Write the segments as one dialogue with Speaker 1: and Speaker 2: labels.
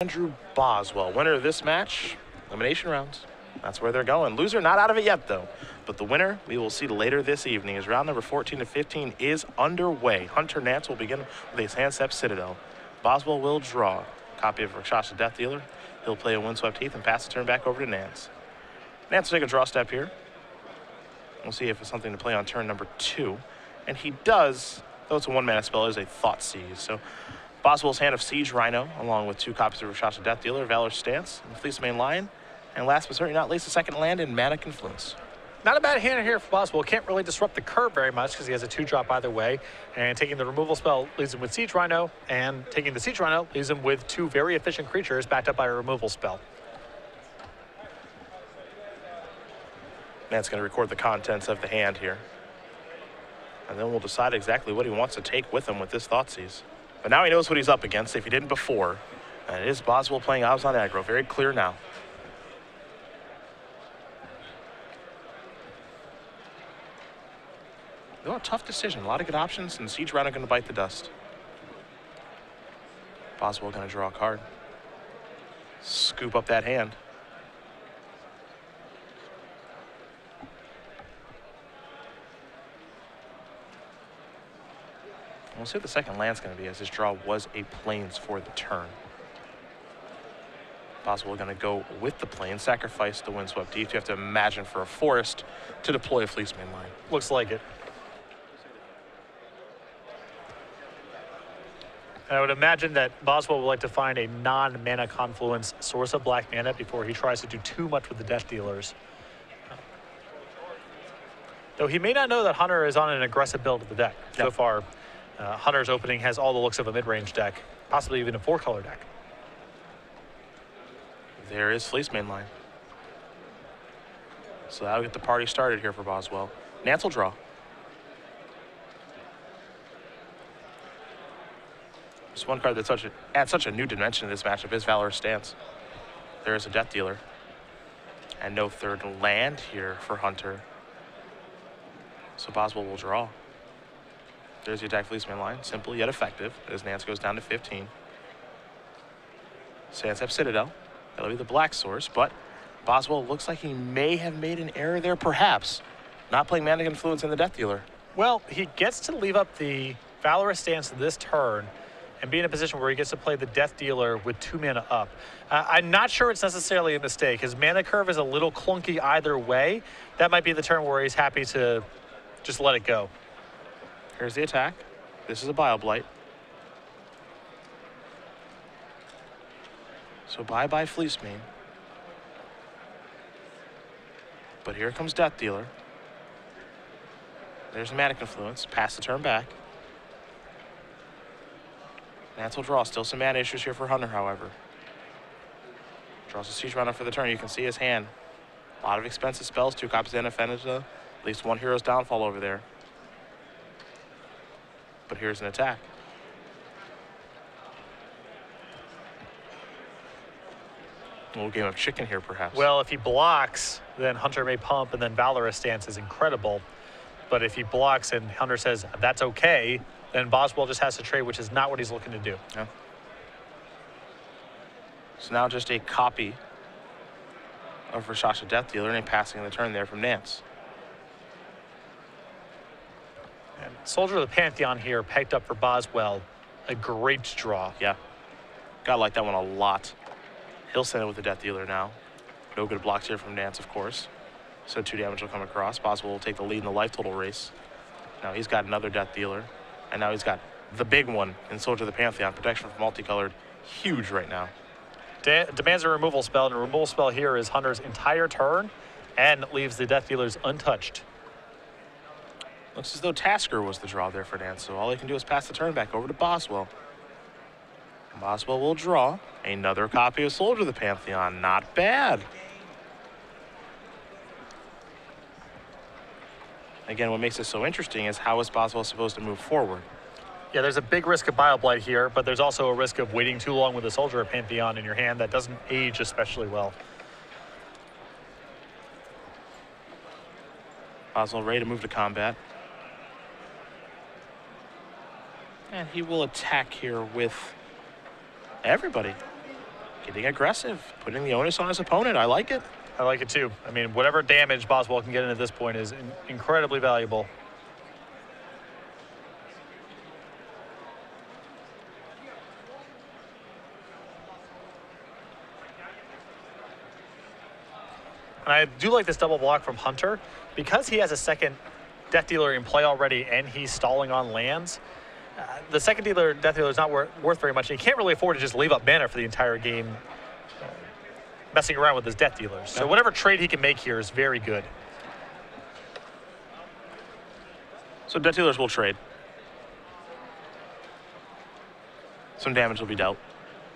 Speaker 1: Andrew Boswell, winner of this match, elimination rounds. That's where they're going. Loser not out of it yet, though. But the winner, we will see later this evening, as round number 14 to 15 is underway. Hunter Nance will begin with a Sandstep Citadel. Boswell will draw. Copy of Rakshas's Death Dealer. He'll play a Windswept Heath and pass the turn back over to Nance. Nance will take a draw step here. We'll see if it's something to play on turn number 2. And he does, though it's a one-mana spell, is a Thought Seize. So Boswell's Hand of Siege Rhino, along with 2 copies of Rakshas's Death Dealer, Valor's Stance, and Fleece Main Lion. And last but certainly not least, the second land in Mana Confluence.
Speaker 2: Not a bad hand here for Boswell. Can't really disrupt the curve very much because he has a 2-drop either way. And taking the removal spell leaves him with Siege Rhino, and taking the Siege Rhino leaves him with 2 very efficient creatures backed up by a removal spell.
Speaker 1: Man's going to record the contents of the hand here. And then we'll decide exactly what he wants to take with him with this Thoughtseize. But now he knows what he's up against if he didn't before. And it is Boswell playing Obs on aggro. Very clear now. Oh, a tough decision. A lot of good options, and Siege Rhino going to bite the dust. Boswell going to draw a card. Scoop up that hand. We'll see what the second land's going to be, as his draw was a Plains for the turn. Boswell going to go with the Plains, sacrifice the Windswept Heath. You have to imagine for a forest to deploy a Fleece Main Lion.
Speaker 2: Looks like it. I would imagine that Boswell would like to find a non-mana confluence source of black mana before he tries to do too much with the Death Dealers. Though he may not know that Hunter is on an aggressive build of the deck. Yep. So far, Hunter's opening has all the looks of a mid-range deck, possibly even a 4-color deck.
Speaker 1: There is Fleece Main Lion. So that'll get the party started here for Boswell. Nance will draw. Just one card that adds such a new dimension to this matchup is Valor's Stance. There is a Death Dealer. And no third land here for Hunter. So Boswell will draw. There's the attack Fleece Main Lion. Simple yet effective, as Nance goes down to 15. Sandstep Citadel. That'll be the black source, but Boswell looks like he may have made an error there, perhaps. Not playing Mana Confluence in the Death Dealer.
Speaker 2: Well, he gets to leave up the Valorous Stance this turn and be in a position where he gets to play the Death Dealer with 2 mana up. I'm not sure it's necessarily a mistake. His mana curve is a little clunky either way. That might be the turn where he's happy to just let it go.
Speaker 1: Here's the attack. This is a Bile Blight. So bye-bye Fleece Main. But here comes Death Dealer. There's a Mana Confluence. Pass the turn back. Nance will draw. Still some mana issues here for Hunter, however. Draws a Siege Rhino for the turn. You can see his hand. A lot of expensive spells. 2 copies of Anapheniza. At least 1 Hero's Downfall over there. But here's an attack. A little game of chicken here, perhaps.
Speaker 2: Well, if he blocks, then Hunter may pump, and then Valorous Stance is incredible. But if he blocks and Hunter says, that's okay, then Boswell just has to trade, which is not what he's looking to do.
Speaker 1: Yeah. So now just a copy of Rakshas's Death Dealer and a passing the turn there from Nance.
Speaker 2: And Soldier of the Pantheon here pegged up for Boswell. A great draw.
Speaker 1: Yeah. Gotta like that one a lot. He'll send it with the Death Dealer now. No good blocks here from Nance, of course. So 2 damage will come across. Boswell will take the lead in the life total race. Now he's got another Death Dealer. And now he's got the big one in Soldier of the Pantheon. Protection from multicolored. Huge right now.
Speaker 2: Demands a removal spell, and a removal spell here is Hunter's entire turn and leaves the Death Dealers untouched.
Speaker 1: Looks as though Tasker was the draw there for Nance, so all he can do is pass the turn back over to Boswell. And Boswell will draw another copy of Soldier of the Pantheon. Not bad. Again, what makes this so interesting is how is Boswell supposed to move forward?
Speaker 2: Yeah, there's a big risk of Bile Blight here, but there's also a risk of waiting too long with a Soldier of Pantheon in your hand that doesn't age especially well.
Speaker 1: Boswell ready to move to combat. And he will attack here with everybody. getting aggressive, putting the onus on his opponent. I like it.
Speaker 2: I like it too. I mean, whatever damage Boswell can get in at this point is incredibly valuable. And I do like this double block from Hunter. Because he has a second Death Dealer in play already and he's stalling on lands, the second Death Dealer is not worth very much. He can't really afford to just leave up mana for the entire game messing around with his Death Dealers. So whatever trade he can make here is very good.
Speaker 1: So Death Dealers will trade. Some damage will be dealt.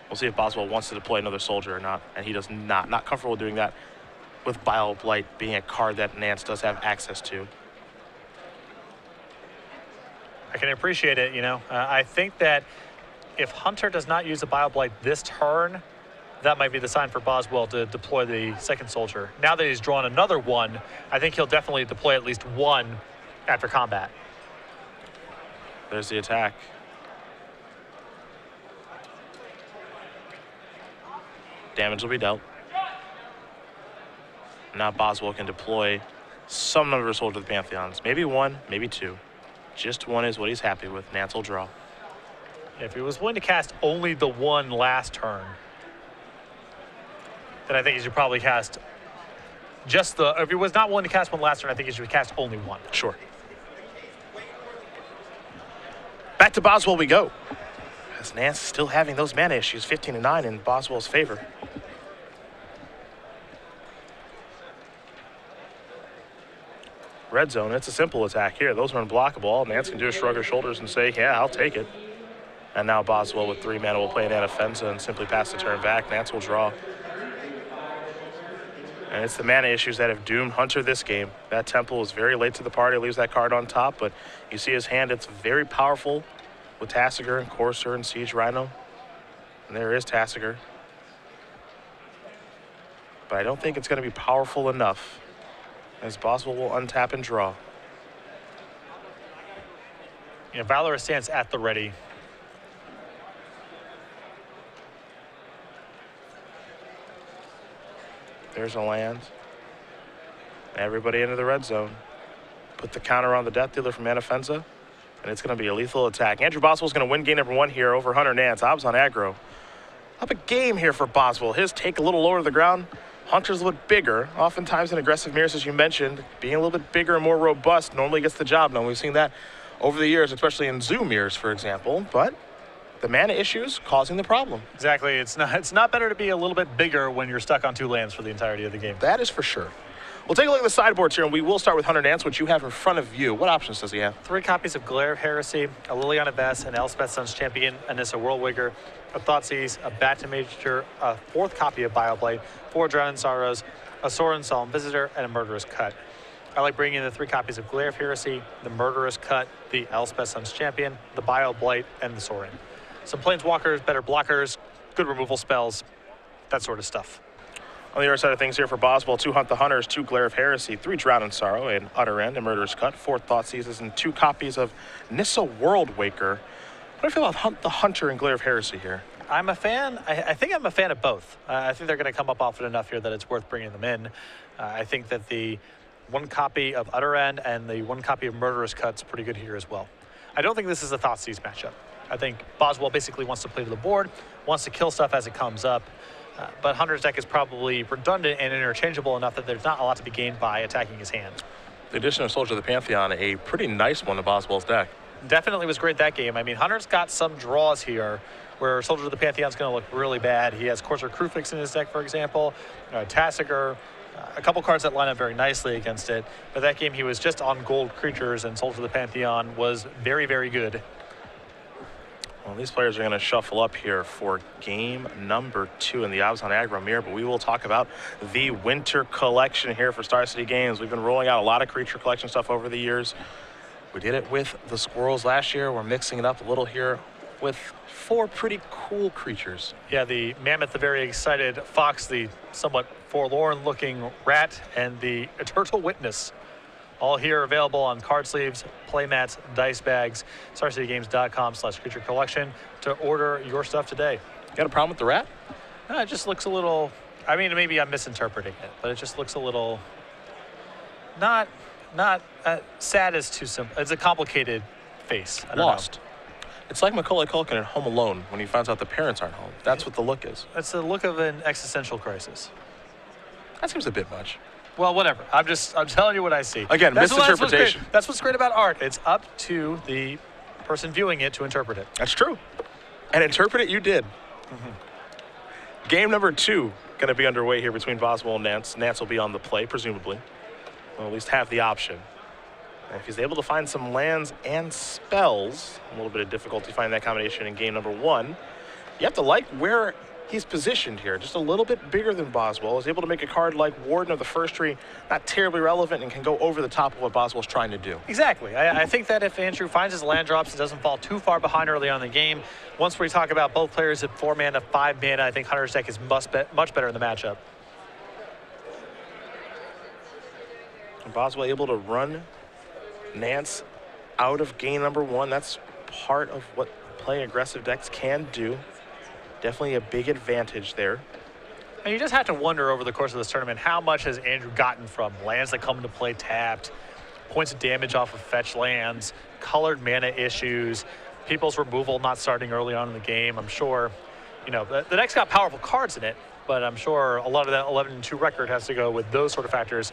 Speaker 1: We'll see if Boswell wants to deploy another soldier or not, and he does not. Not comfortable doing that with Bile Blight being a card that Nance does have access to.
Speaker 2: I can appreciate it, you know. I think that if Hunter does not use a Bile Blight this turn, that might be the sign for Boswell to deploy the second soldier. Now that he's drawn another one, I think he'll definitely deploy at least one after combat.
Speaker 1: There's the attack. Damage will be dealt. Now Boswell can deploy some number of soldiers to the Pantheons. Maybe one, maybe two. Just one is what he's happy with. Nance will draw.
Speaker 2: If he was willing to cast only the one last turn, then I think he should probably cast just the... If he was not willing to cast one last turn, I think he should cast only one.
Speaker 1: Sure. Back to Boswell we go. As Nance is still having those mana issues, 15-9 in Boswell's favor. Red zone, it's a simple attack here. Those are unblockable. All Nance can do is shrug her shoulders and say, yeah, I'll take it. And now Boswell with 3 mana will play an Anafenza and simply pass the turn back. Nance will draw. And it's the mana issues that have doomed Hunter this game. That Temple is very late to the party, leaves that card on top, but you see his hand, it's very powerful with Tasigur and Courser and Siege Rhino. And there is Tasigur. But I don't think it's going to be powerful enough, as Boswell will untap and draw.
Speaker 2: You know, Valorous Stance at the ready.
Speaker 1: There's a land. Everybody into the red zone. Put the counter on the Death Dealer from Anafenza, and it's going to be a lethal attack. Andrew Boswell's going to win game number 1 here over Hunter Nance. Obs on aggro. Up a game here for Boswell. His take a little lower to the ground. Hunter's a little bit bigger. Oftentimes in aggressive mirrors, as you mentioned, being a little bit bigger and more robust normally gets the job done. We've seen that over the years, especially in Zoo mirrors, for example. But the mana issues causing the problem.
Speaker 2: Exactly. It's not better to be a little bit bigger when you're stuck on 2 lands for the entirety of the game.
Speaker 1: That is for sure. We'll take a look at the sideboards here, and we will start with Hunter Nance, which you have in front of you. What options does he have?
Speaker 2: 3 copies of Glare of Heresy, a Liliana Vess, an Elspeth Sun's Champion, Anissa Whirlwigger, a Thoughtseize, a Bat-to-Major, a 4th copy of Bile Blight, 4 Drowning Sorrows, a Sorin Solemn Visitor, and a Murderous Cut. I like bringing in the 3 copies of Glare of Heresy, the Murderous Cut, the Elspeth Sun's Champion, the Bile Blight, and the Sorin. Some Planeswalkers, better blockers, good removal spells, that sort of stuff.
Speaker 1: On the other side of things here for Boswell, 2 Hunt the Hunters, 2 Glare of Heresy, 3 Drown in Sorrow, an Utter End, a Murderous Cut, 4 Thoughtseizes, and 2 copies of Nissa Worldwaker. What do you feel about Hunt the Hunter and Glare of Heresy here?
Speaker 2: I'm a fan. I think I'm a fan of both. I think they're going to come up often enough here that it's worth bringing them in. I think that the 1 copy of Utter End and the 1 copy of Murderous Cut's pretty good here as well. I don't think this is a Thoughtseize matchup. I think Boswell basically wants to play to the board, wants to kill stuff as it comes up. But Hunter's deck is probably redundant and interchangeable enough that there's not a lot to be gained by attacking his hand.
Speaker 1: The addition of Soldier of the Pantheon, a pretty nice one to Boswell's deck.
Speaker 2: Definitely was great that game. I mean, Hunter's got some draws here where Soldier of the Pantheon's going to look really bad. He has Courser Crewfix in his deck, for example, Tasigur, a couple cards that line up very nicely against it. But that game, he was just on gold creatures, and Soldier of the Pantheon was very, very good.
Speaker 1: Well, these players are going to shuffle up here for game number 2 in the Obs on Aggro mirror, but we will talk about the winter collection here for Star City Games. We've been rolling out a lot of creature collection stuff over the years. We did it with the squirrels last year. We're mixing it up a little here with 4 pretty cool creatures.
Speaker 2: Yeah, the Mammoth, the very excited Fox, the somewhat forlorn-looking Rat, and the Eternal Witness. All here available on card sleeves, playmats, dice bags, StarCityGames.com/creature collection to order your stuff today.
Speaker 1: Got a problem with the rat?
Speaker 2: It just looks a little, I mean, maybe I'm misinterpreting it, but it just looks a little, not sad is too simple. It's a complicated face. I don't
Speaker 1: Lost.
Speaker 2: know.
Speaker 1: It's like Macaulay Culkin in Home Alone when he finds out the parents aren't home. That's what the look is.
Speaker 2: It's the look of an existential crisis.
Speaker 1: That seems a bit much.
Speaker 2: Well, whatever. I'm telling you what I see.
Speaker 1: Again, misinterpretation.
Speaker 2: That's what's great about art. It's up to the person viewing it to interpret it.
Speaker 1: That's true. And interpret it you did. Game number 2 going to be underway here between Boswell and Nance. Nance will be on the play, presumably. Or at least have the option. And if he's able to find some lands and spells, a little bit of difficulty finding that combination in game number 1, you have to like where he's positioned here. Just a little bit bigger than Boswell. Is able to make a card like Warden of the First Tree not terribly relevant and can go over the top of what Boswell's trying to do.
Speaker 2: Exactly. I think that if Andrew finds his land drops, it doesn't fall too far behind early on in the game. Once we talk about both players at 4 mana, 5 mana, I think Hunter's deck is much better in the matchup.
Speaker 1: And Boswell able to run Nance out of game number 1. That's part of what playing aggressive decks can do. Definitely a big advantage there.
Speaker 2: And you just have to wonder over the course of this tournament, how much has Andrew gotten from lands that come into play tapped, points of damage off of fetch lands, colored mana issues, people's removal not starting early on in the game. I'm sure, you know, the deck's got powerful cards in it, but I'm sure a lot of that 11-2 record has to go with those sort of factors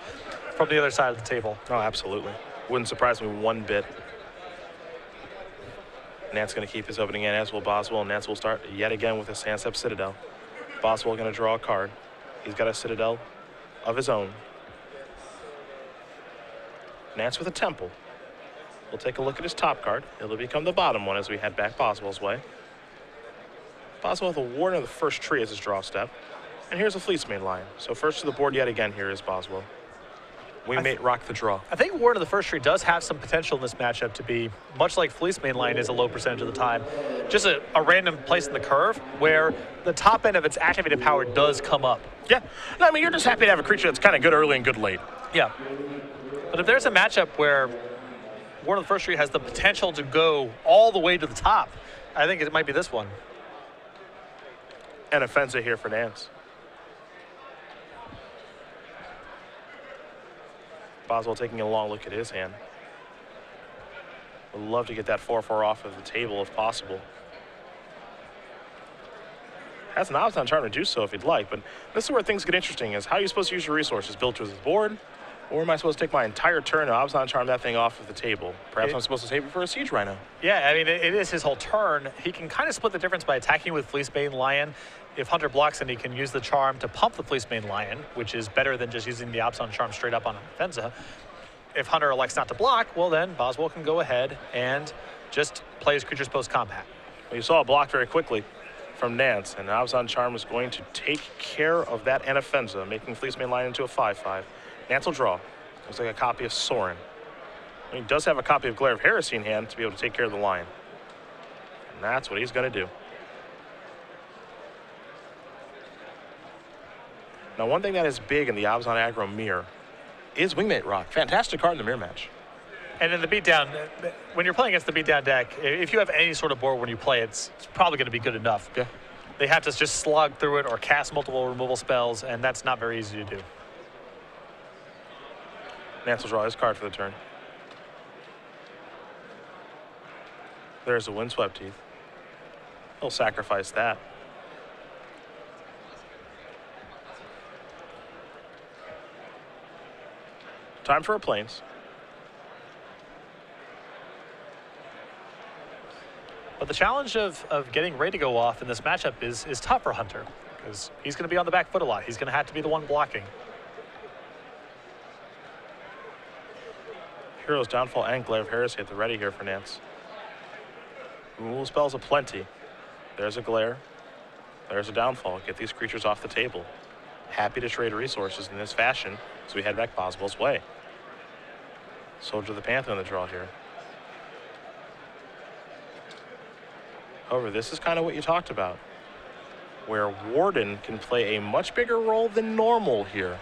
Speaker 2: from the other side of the table.
Speaker 1: Oh, absolutely. Wouldn't surprise me one bit. Nance going to keep his opening hand, as will Boswell. Nance will start yet again with a Sandsep Citadel. Boswell going to draw a card. He's got a Citadel of his own. Nance with a Temple. We'll take a look at his top card. It'll become the bottom one as we head back Boswell's way. Boswell with a Warden of the First Tree as his draw step. And here's a Fleecemane Lion. So first to the board yet again here is Boswell. Wingmate rock the draw.
Speaker 2: I think Warden of the First Tree does have some potential in this matchup to be, much like Fleecemane Lion is a low percentage of the time, just a random place in the curve where the top end of its activated power does come up.
Speaker 1: Yeah. No, I mean, you're just happy to have a creature that's kind of good early and good late.
Speaker 2: Yeah. But if there's a matchup where Warden of the First Tree has the potential to go all the way to the top, I think it might be this one.
Speaker 1: And a Fenza here for Nance. Boswell taking a long look at his hand. Would love to get that 4/4 off of the table if possible. Has an Abzan Charm to do so if he'd like, but this is where things get interesting, is how are you supposed to use your resources? Build to his board? Or am I supposed to take my entire turn and Abzan Charm that thing off of the table? Perhaps I'm supposed to save it for a Siege Rhino.
Speaker 2: Yeah, I mean, it is his whole turn. He can kind of split the difference by attacking with Fleecemane Lion. If Hunter blocks, then he can use the charm to pump the Fleecemane Lion, which is better than just using the Abzan Charm straight up on Fenza. If Hunter elects not to block, well then Boswell can go ahead and just play his creatures post-combat.
Speaker 1: Well, you saw a block very quickly from Nance, and Abzan Charm is going to take care of that Anafenza, making Fleecemane Lion into a 5/5. Nance will draw. Looks like a copy of Sorin. He does have a copy of Glare of Heresy in hand to be able to take care of the Lion. And that's what he's going to do. Now, one thing that is big in the Abzan aggro mirror is Wingmate Rock. Fantastic card in the mirror match.
Speaker 2: And in the beatdown, when you're playing against the beatdown deck, if you have any sort of board when you play, it's probably going to be good enough.
Speaker 1: Yeah.
Speaker 2: They have to just slog through it or cast multiple removal spells, and that's not very easy to do.
Speaker 1: Nance will draw his card for the turn. There's a Windswept Teeth. He'll sacrifice that. Time for a Plains.
Speaker 2: But the challenge of getting ready to go off in this matchup is tough for Hunter, because he's going to be on the back foot a lot. He's going to have to be the one blocking.
Speaker 1: Hero's Downfall and Glare of Heresy at the ready here for Nance. Removal spells aplenty. There's a Glare. There's a Downfall. Get these creatures off the table. Happy to trade resources in this fashion as we head back Boswell's way. Soldier of the Panther on the draw here. However, this is kind of what you talked about, where Warden can play a much bigger role than normal here.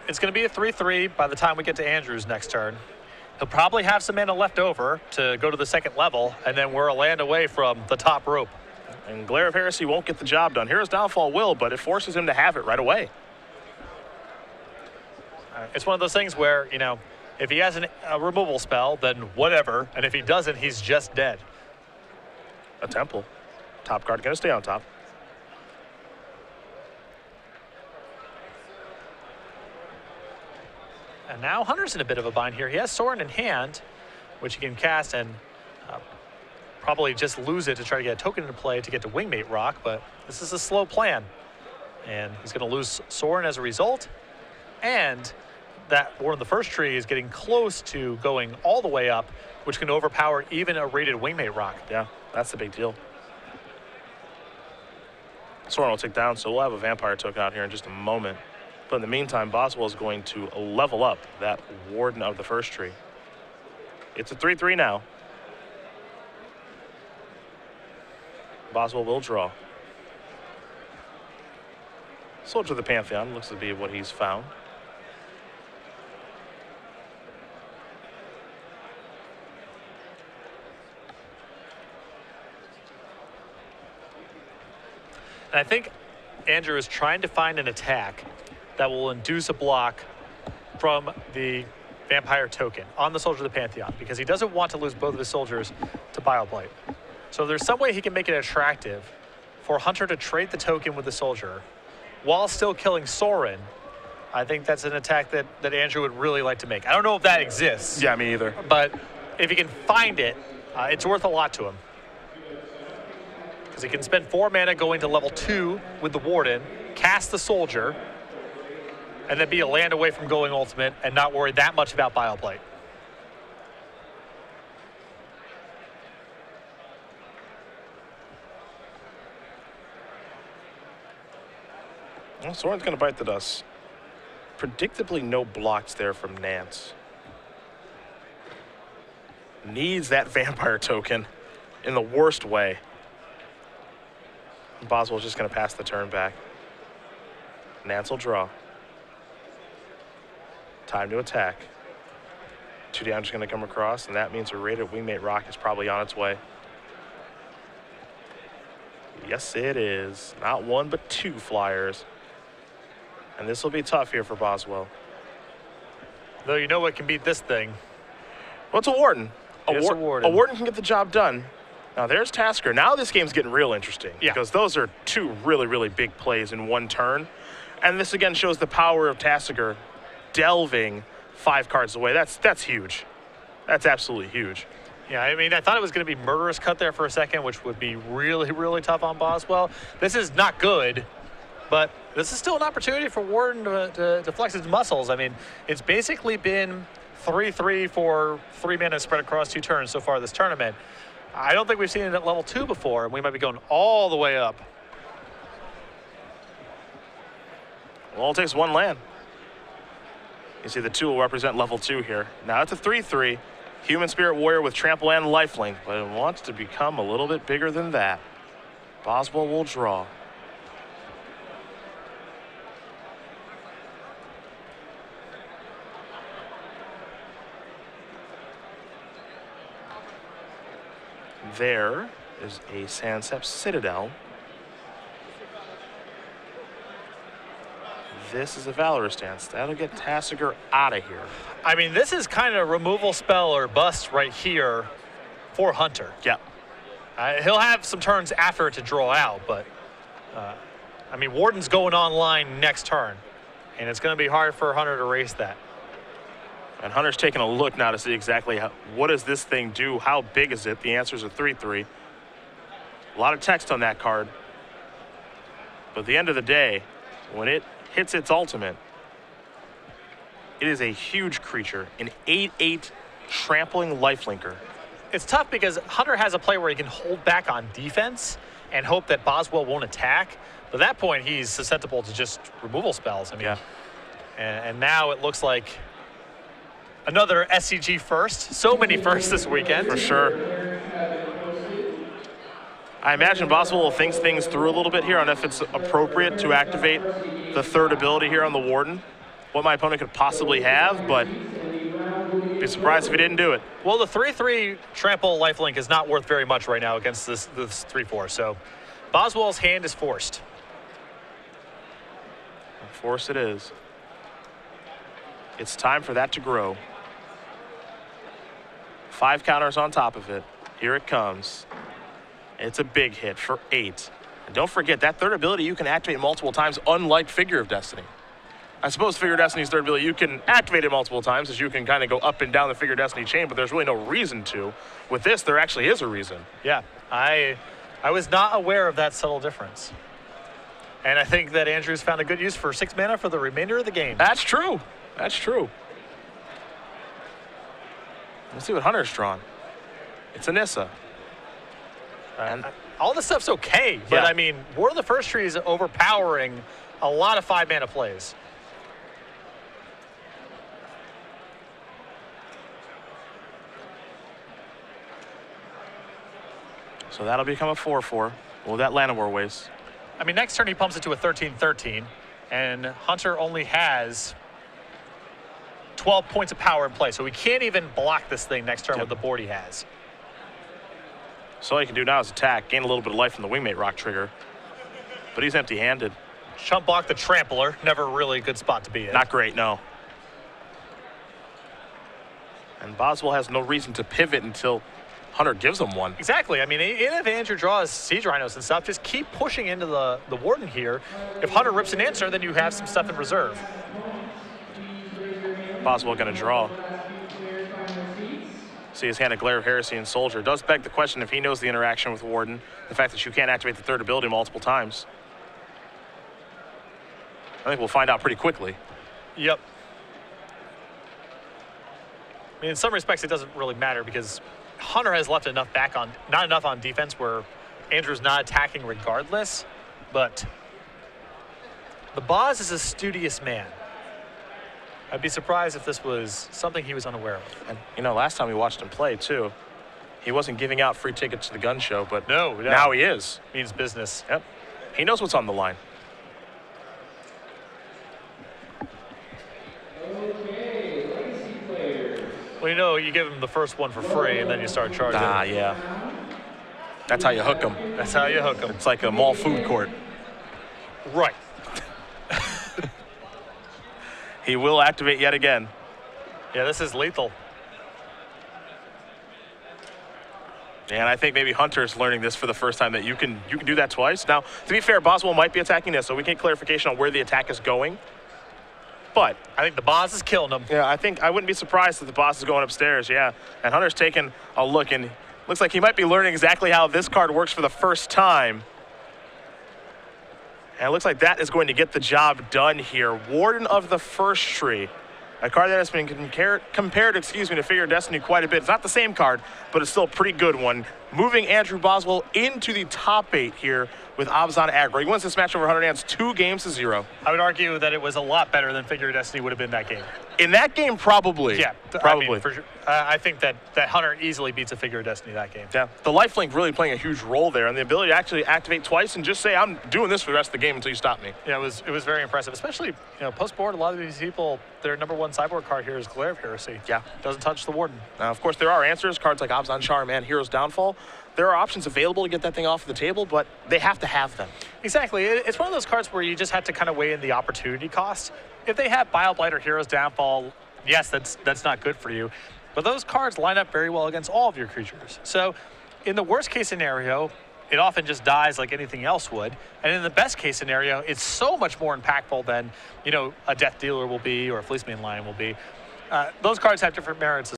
Speaker 2: It's going to be a 3/3 by the time we get to Andrew's next turn. He'll probably have some mana left over to go to the second level, and then we're a land away from the top rope.
Speaker 1: And Glare of Heresy won't get the job done. Hero's Downfall will, but it forces him to have it right away.
Speaker 2: It's one of those things where, you know, if he has a removal spell, then whatever. And if he doesn't, he's just dead.
Speaker 1: A Temple. Top card going to stay on top.
Speaker 2: And now Hunter's in a bit of a bind here. He has Sorin in hand, which he can cast and probably just lose it to try to get a token into play to get to Wingmate Rock, but this is a slow plan. And he's going to lose Sorin as a result. And that War of the First Tree is getting close to going all the way up, which can overpower even a rated Wingmate Rock.
Speaker 1: Yeah, that's the big deal. Sorin will tick down, so we'll have a Vampire token out here in just a moment. But in the meantime, Boswell is going to level up that Warden of the First Tree. It's a 3-3 now. Boswell will draw. Soldier of the Pantheon looks to be what he's found.
Speaker 2: And I think Andrew is trying to find an attack that will induce a block from the Vampire token on the Soldier of the Pantheon, because he doesn't want to lose both of his soldiers to Bioblight. So if there's some way he can make it attractive for Hunter to trade the token with the Soldier while still killing Sorin, I think that's an attack that Andrew would really like to make. I don't know if that exists.
Speaker 1: Yeah, me either.
Speaker 2: But if he can find it, it's worth a lot to him. Because he can spend 4 mana going to level 2 with the Warden, cast the Soldier, and then be a land away from going ultimate and not worry that much about Bioblight.
Speaker 1: Well, Sorin's going to bite the dust. Predictably, no blocks there from Nance. Needs that Vampire token in the worst way. Boswell's just going to pass the turn back. Nance will draw. Time to attack. 2 damage is going to come across, and that means a rated Wingmate Rock is probably on its way. Yes, it is. Not 1, but 2 flyers. And this will be tough here for Boswell.
Speaker 2: Though you know what can beat this thing.
Speaker 1: Well, it's a Warden.
Speaker 2: A
Speaker 1: Warden can get the job done. Now, there's Tasker. Now this game's getting real interesting.
Speaker 2: Yeah.
Speaker 1: Because those are 2 really, really big plays in 1 turn. And this, again, shows the power of Tasker delving 5 cards away. That's huge. That's absolutely huge.
Speaker 2: Yeah, I mean, I thought it was going to be Murderous Cut there for a second, which would be really, really tough on Boswell. This is not good, but this is still an opportunity for Warden to flex his muscles. I mean, it's basically been 3-3 for 3 mana spread across 2 turns so far this tournament. I don't think we've seen it at level 2 before, and we might be going all the way up.
Speaker 1: Well, it takes 1 land. You see the 2 will represent level 2 here. Now it's a 3-3. Human Spirit Warrior with Trample and Lifelink, but it wants to become a little bit bigger than that. Boswell will draw. There is a Sansept Citadel. This is a Valorous Stance. That'll get Tassiger out of here.
Speaker 2: I mean, this is kind of removal spell or bust right here for Hunter.
Speaker 1: Yeah.
Speaker 2: He'll have some turns after it to draw out, but I mean, Warden's going online next turn, and it's going to be hard for Hunter to race that.
Speaker 1: And Hunter's taking a look now to see exactly what does this thing do? How big is it? The answer is a 3-3. A lot of text on that card. But at the end of the day, when it hits its ultimate, it is a huge creature, an 8/8 trampling lifelinker.
Speaker 2: It's tough because Hunter has a play where he can hold back on defense and hope that Boswell won't attack. But at that point, he's susceptible to just removal spells. I mean,
Speaker 1: yeah.
Speaker 2: And now it looks like another SCG first. So many firsts this weekend.
Speaker 1: For sure. I imagine Boswell thinks things through a little bit here on if it's appropriate to activate the 3rd ability here on the Warden. What my opponent could possibly have, but be surprised if he didn't do it.
Speaker 2: Well, the 3/3 trample lifelink is not worth very much right now against this 3/4. So Boswell's hand is forced.
Speaker 1: Force it is. It's time for that to grow. 5 counters on top of it. Here it comes. It's a big hit for 8. And don't forget, that third ability you can activate multiple times, unlike Figure of Destiny. I suppose Figure of Destiny's third ability, you can activate it multiple times as you can kind of go up and down the Figure of Destiny chain, but there's really no reason to. With this, there actually is a reason.
Speaker 2: Yeah, I was not aware of that subtle difference. And I think that Andrew's found a good use for 6 mana for the remainder of the game.
Speaker 1: That's true. That's true. Let's see what Hunter's drawn. It's Anissa.
Speaker 2: And all this stuff's okay, but
Speaker 1: Yeah.
Speaker 2: I mean, War of the First Tree is overpowering a lot of 5 mana plays.
Speaker 1: So that'll become a 4/4. Well, that Llanowar waste.
Speaker 2: I mean, next turn he pumps it to a 13-13, and Hunter only has 12 points of power in play, so he can't even block this thing next turn with the board he has.
Speaker 1: So all he can do now is attack, gain a little bit of life from the Wingmate Rock trigger. But he's empty-handed.
Speaker 2: Chump block the Trampler, never really a good spot to be in.
Speaker 1: Not great, no. And Boswell has no reason to pivot until Hunter gives him one.
Speaker 2: Exactly. I mean, even if Andrew draws Siege Rhinos and stuff, just keep pushing into the Warden here. If Hunter rips an answer, then you have some stuff in reserve.
Speaker 1: Boswell going to draw. See his hand of Glare of Heresy and Soldier. Does beg the question if he knows the interaction with Warden, the fact that you can't activate the third ability multiple times. I think we'll find out pretty quickly.
Speaker 2: Yep. I mean, in some respects, it doesn't really matter because Hunter has left enough back on, not enough on defense where Andrew's not attacking regardless, but the Boz is a studious man. I'd be surprised if this was something he was unaware of.
Speaker 1: And, you know, last time we watched him play, too, he wasn't giving out free tickets to the gun show, but
Speaker 2: no.
Speaker 1: Now he is.
Speaker 2: Means business.
Speaker 1: Yep. He knows what's on the line.
Speaker 2: Well, you know, you give him the first one for free, and then you start charging.
Speaker 1: Ah, yeah. That's how you hook them.
Speaker 2: That's how you hook them.
Speaker 1: It's like a mall food court.
Speaker 2: Right.
Speaker 1: He will activate yet again.
Speaker 2: Yeah, this is lethal.
Speaker 1: And I think maybe Hunter's learning this for the first time, that you can do that twice. Now, to be fair, Boswell might be attacking this, so we can get clarification on where the attack is going. But
Speaker 2: I think the boss is killing him.
Speaker 1: yeah, I wouldn't be surprised if the boss is going upstairs, yeah. And Hunter's taking a look, and looks like he might be learning exactly how this card works for the first time. And it looks like that is going to get the job done here. Warden of the First Tree. A card that has been compared to Figure of Destiny quite a bit. It's not the same card, but it's still a pretty good one. Moving Andrew Boswell into the top 8 here with Abzan aggro. He wins this match over Hunter Nance 2-0.
Speaker 2: I would argue that it was a lot better than Figure of Destiny would have been that game.
Speaker 1: In that game, probably.
Speaker 2: Yeah,
Speaker 1: probably.
Speaker 2: I mean, for sure. I think that Hunter easily beats a Figure of Destiny that game.
Speaker 1: Yeah, the lifelink really playing a huge role there, and the ability to actually activate twice and just say, I'm doing this for the rest of the game until you stop me.
Speaker 2: Yeah, it was very impressive, especially, you know, post-board, a lot of these people, their #1 sideboard card here is Glare of Heresy.
Speaker 1: Yeah.
Speaker 2: Doesn't touch the Warden.
Speaker 1: Now, of course, there are answers, cards like Abzan Charm and Hero's Downfall. There are options available to get that thing off the table, but they have to have them.
Speaker 2: Exactly. It's one of those cards where you just have to kind of weigh in the opportunity cost. If they have Bile-Blight or Hero's Downfall, yes, that's not good for you. But those cards line up very well against all of your creatures. So in the worst case scenario, it often just dies like anything else would. And in the best case scenario, it's so much more impactful than, you know, a Death Dealer will be or a Fleeceman Lion will be. Those cards have different merits